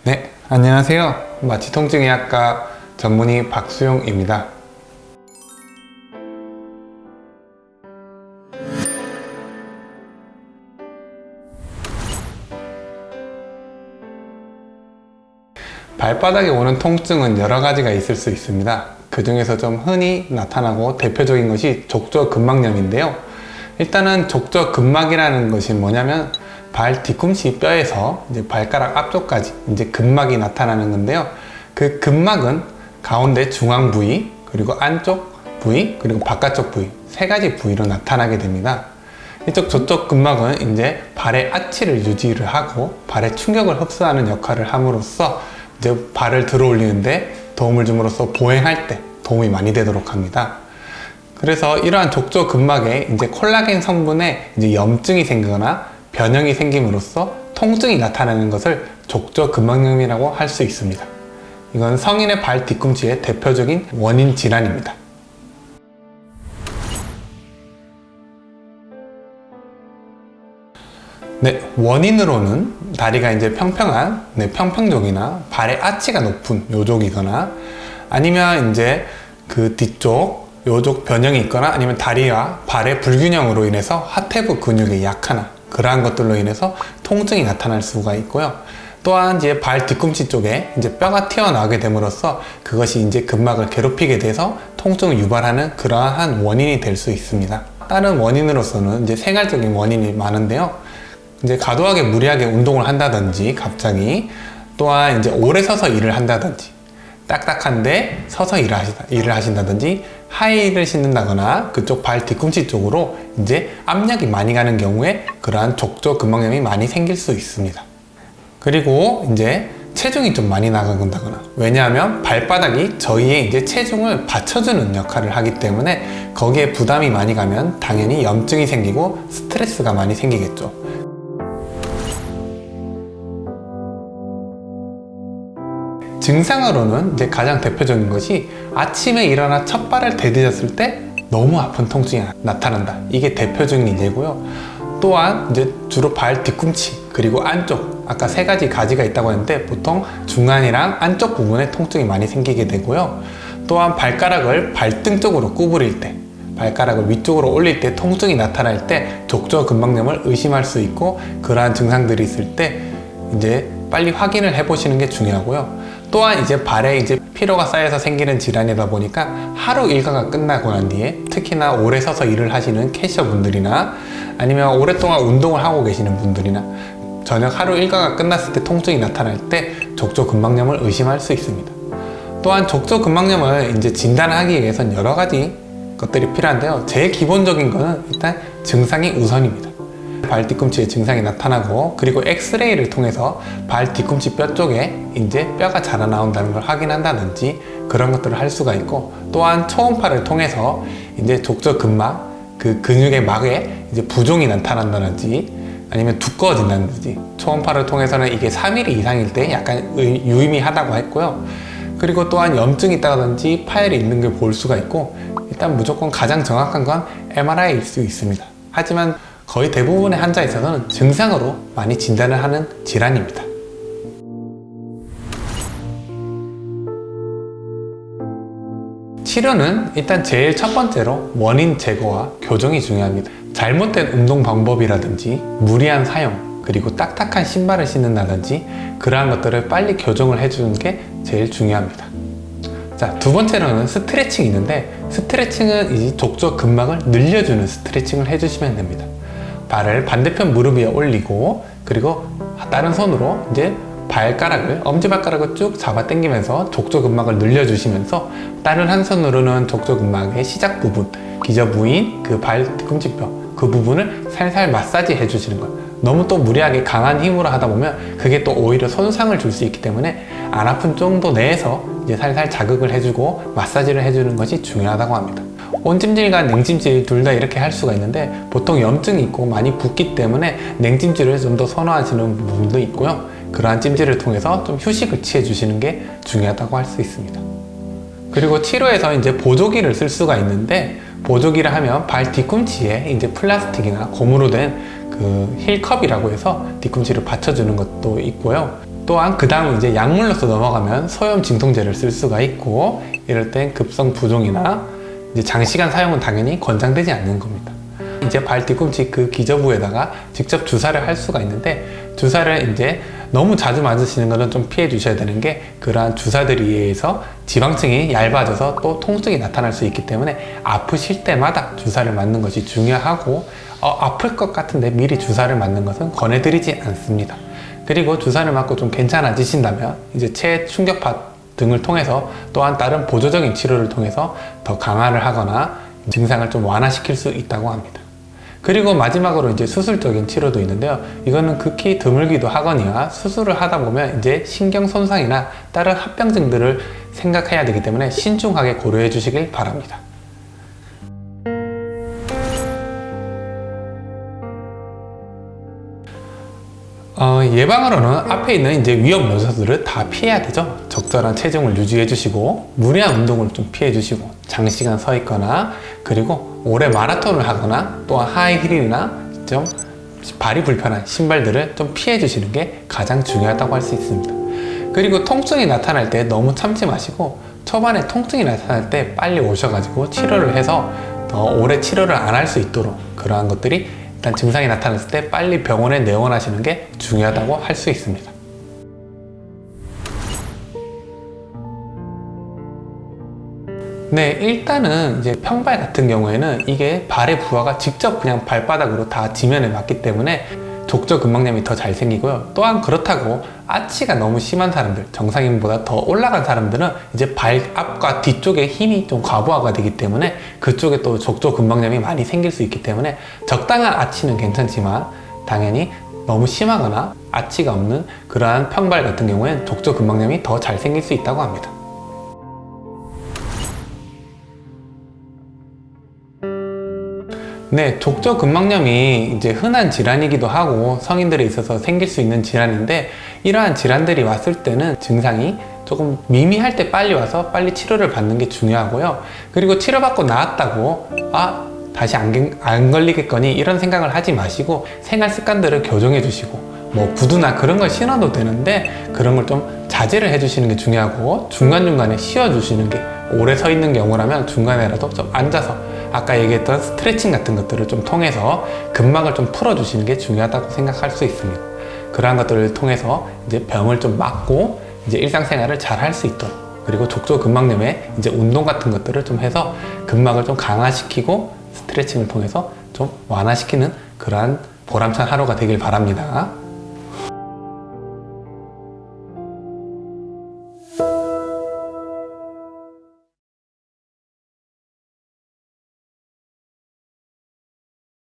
네, 안녕하세요. 마취통증의학과 전문의 박수용입니다. 발바닥에 오는 통증은 여러 가지가 있을 수 있습니다. 그 중에서 좀 흔히 나타나고 대표적인 것이 족저근막염인데요. 일단은 족저근막이라는 것이 뭐냐면 발 뒤꿈치 뼈에서 이제 발가락 앞쪽까지 이제 근막이 나타나는 건데요. 그 근막은 가운데 중앙 부위, 그리고 안쪽 부위, 그리고 바깥쪽 부위 세 가지 부위로 나타나게 됩니다. 이쪽 저쪽 근막은 이제 발의 아치를 유지를 하고 발의 충격을 흡수하는 역할을 함으로써 이제 발을 들어 올리는데 도움을 줌으로써 보행할 때 도움이 많이 되도록 합니다. 그래서 이러한 족저근막에 이제 콜라겐 성분에 이제 염증이 생기거나 변형이 생김으로써 통증이 나타나는 것을 족저근막염이라고 할 수 있습니다. 이건 성인의 발 뒤꿈치의 대표적인 원인 질환입니다. 네, 원인으로는 다리가 이제 평평한 평평족이나 발의 아치가 높은 요족이거나 아니면 이제 그 뒤쪽 요족 변형이 있거나 아니면 다리와 발의 불균형으로 인해서 하태부 근육의 약화나 그러한 것들로 인해서 통증이 나타날 수가 있고요. 또한 이제 발 뒤꿈치 쪽에 이제 뼈가 튀어나오게 됨으로써 그것이 이제 근막을 괴롭히게 돼서 통증을 유발하는 그러한 원인이 될 수 있습니다. 다른 원인으로서는 이제 생활적인 원인이 많은데요. 이제 과도하게 무리하게 운동을 한다든지 갑자기 또한 이제 오래 서서 일을 한다든지 딱딱한데 서서 일을 하신다든지 하이힐을 신는다거나 그쪽 발 뒤꿈치 쪽으로 이제 압력이 많이 가는 경우에 그러한 족저근막염이 많이 생길 수 있습니다. 그리고 이제 체중이 좀 많이 나간다거나 왜냐하면 발바닥이 저희의 이제 체중을 받쳐주는 역할을 하기 때문에 거기에 부담이 많이 가면 당연히 염증이 생기고 스트레스가 많이 생기겠죠. 증상으로는 이제 가장 대표적인 것이 아침에 일어나 첫 발을 디디었을 때 너무 아픈 통증이 나타난다. 이게 대표적인 예고요. 또한 이제 주로 발 뒤꿈치 그리고 안쪽 아까 세 가지 가지가 있다고 했는데 보통 중안이랑 안쪽 부분에 통증이 많이 생기게 되고요. 또한 발가락을 발등 쪽으로 구부릴 때 발가락을 위쪽으로 올릴 때 통증이 나타날 때 족저근막염을 의심할 수 있고 그러한 증상들이 있을 때 이제 빨리 확인을 해 보시는 게 중요하고요. 또한 이제 발에 이제 피로가 쌓여서 생기는 질환이다 보니까 하루 일과가 끝나고 난 뒤에 특히나 오래 서서 일을 하시는 캐셔 분들이나 아니면 오랫동안 운동을 하고 계시는 분들이나 저녁 하루 일과가 끝났을 때 통증이 나타날 때 족저근막염을 의심할 수 있습니다. 또한 족저근막염을 이제 진단하기 위해서는 여러 가지 것들이 필요한데요. 제일 기본적인 거는 일단 증상이 우선입니다. 발 뒤꿈치에 증상이 나타나고 그리고 엑스레이를 통해서 발 뒤꿈치 뼈 쪽에 이제 뼈가 자라나온다는 걸 확인한다든지 그런 것들을 할 수가 있고 또한 초음파를 통해서 이제 족저근막 그 근육의 막에 이제 부종이 나타난다든지 아니면 두꺼워진다든지 초음파를 통해서는 이게 3mm 이상일 때 약간 유의미하다고 했고요. 그리고 또한 염증이 있다든지 파열이 있는 걸 볼 수가 있고 일단 무조건 가장 정확한 건 MRI일 수 있습니다. 하지만 거의 대부분의 환자에 있어서는 증상으로 많이 진단을 하는 질환입니다. 치료는 일단 제일 첫 번째로 원인 제거와 교정이 중요합니다. 잘못된 운동 방법이라든지 무리한 사용 그리고 딱딱한 신발을 신는다든지 그러한 것들을 빨리 교정을 해주는 게 제일 중요합니다. 자, 두 번째로는 스트레칭이 있는데 스트레칭은 이 족저근막을 늘려주는 스트레칭을 해주시면 됩니다. 발을 반대편 무릎 위에 올리고 그리고 다른 손으로 이제 발가락을 엄지발가락을 쭉 잡아 당기면서 족저근막을 늘려주시면서 다른 한 손으로는 족저근막의 시작 부분 기저 부위인 그 발 뒤꿈치뼈 그 부분을 살살 마사지 해주시는 거예요. 너무 또 무리하게 강한 힘으로 하다 보면 그게 또 오히려 손상을 줄 수 있기 때문에 안 아픈 정도 내에서 이제 살살 자극을 해주고 마사지를 해주는 것이 중요하다고 합니다. 온찜질과 냉찜질 둘 다 이렇게 할 수가 있는데 보통 염증이 있고 많이 붓기 때문에 냉찜질을 좀 더 선호하시는 부분도 있고요. 그러한 찜질을 통해서 좀 휴식을 취해 주시는 게 중요하다고 할 수 있습니다. 그리고 치료에서 이제 보조기를 쓸 수가 있는데 보조기를 하면 발 뒤꿈치에 이제 플라스틱이나 고무로 된 그 힐컵이라고 해서 뒤꿈치를 받쳐주는 것도 있고요. 또한 그 다음 이제 약물로서 넘어가면 소염 진통제를 쓸 수가 있고, 이럴 땐 급성 부종이나 이제 장시간 사용은 당연히 권장되지 않는 겁니다. 이제 발 뒤꿈치 그 기저부에다가 직접 주사를 할 수가 있는데, 주사를 이제 너무 자주 맞으시는 것은 좀 피해 주셔야 되는 게, 그러한 주사들에 의해서 지방층이 얇아져서 또 통증이 나타날 수 있기 때문에 아프실 때마다 주사를 맞는 것이 중요하고, 아플 것 같은데 미리 주사를 맞는 것은 권해드리지 않습니다. 그리고 주사를 맞고 좀 괜찮아지신다면 이제 체충격파 등을 통해서 또한 다른 보조적인 치료를 통해서 더 강화를 하거나 증상을 좀 완화시킬 수 있다고 합니다. 그리고 마지막으로 이제 수술적인 치료도 있는데요. 이거는 극히 드물기도 하거니와 수술을 하다 보면 이제 신경 손상이나 다른 합병증들을 생각해야 되기 때문에 신중하게 고려해 주시길 바랍니다. 예방으로는 앞에 있는 이제 위험 요소들을 다 피해야 되죠. 적절한 체중을 유지해 주시고, 무리한 운동을 좀 피해 주시고, 장시간 서 있거나, 그리고 오래 마라톤을 하거나, 또한 하이힐이나 좀 발이 불편한 신발들을 좀 피해 주시는 게 가장 중요하다고 할 수 있습니다. 그리고 통증이 나타날 때 너무 참지 마시고, 초반에 통증이 나타날 때 빨리 오셔가지고 치료를 해서 더 오래 치료를 안 할 수 있도록, 그러한 것들이 일단 증상이 나타났을 때 빨리 병원에 내원하시는 게 중요하다고 할 수 있습니다. 네, 일단은 이제 평발 같은 경우에는 이게 발의 부하가 직접 그냥 발바닥으로 다 지면에 맞기 때문에 족저근막염이 더 잘 생기고요. 또한 그렇다고 아치가 너무 심한 사람들, 정상인보다 더 올라간 사람들은 이제 발 앞과 뒤쪽에 힘이 좀 과부하가 되기 때문에 그쪽에 또 족저근막염이 많이 생길 수 있기 때문에 적당한 아치는 괜찮지만, 당연히 너무 심하거나 아치가 없는 그러한 평발 같은 경우엔 족저근막염이 더 잘 생길 수 있다고 합니다. 네, 족저근막염이 이제 흔한 질환이기도 하고 성인들에 있어서 생길 수 있는 질환인데, 이러한 질환들이 왔을 때는 증상이 조금 미미할 때 빨리 와서 빨리 치료를 받는 게 중요하고요. 그리고 치료받고 나았다고 다시 안 걸리겠거니 이런 생각을 하지 마시고, 생활 습관들을 교정해 주시고, 뭐 구두나 그런 걸 신어도 되는데 그런 걸 좀 자제를 해 주시는 게 중요하고, 중간중간에 쉬어 주시는 게, 오래 서 있는 경우라면 중간에라도 좀 앉아서 아까 얘기했던 스트레칭 같은 것들을 좀 통해서 근막을 좀 풀어주시는 게 중요하다고 생각할 수 있습니다. 그러한 것들을 통해서 이제 병을 좀 막고 이제 일상생활을 잘 할 수 있도록, 그리고 족저근막염에 이제 운동 같은 것들을 좀 해서 근막을 좀 강화시키고 스트레칭을 통해서 좀 완화시키는 그러한 보람찬 하루가 되길 바랍니다.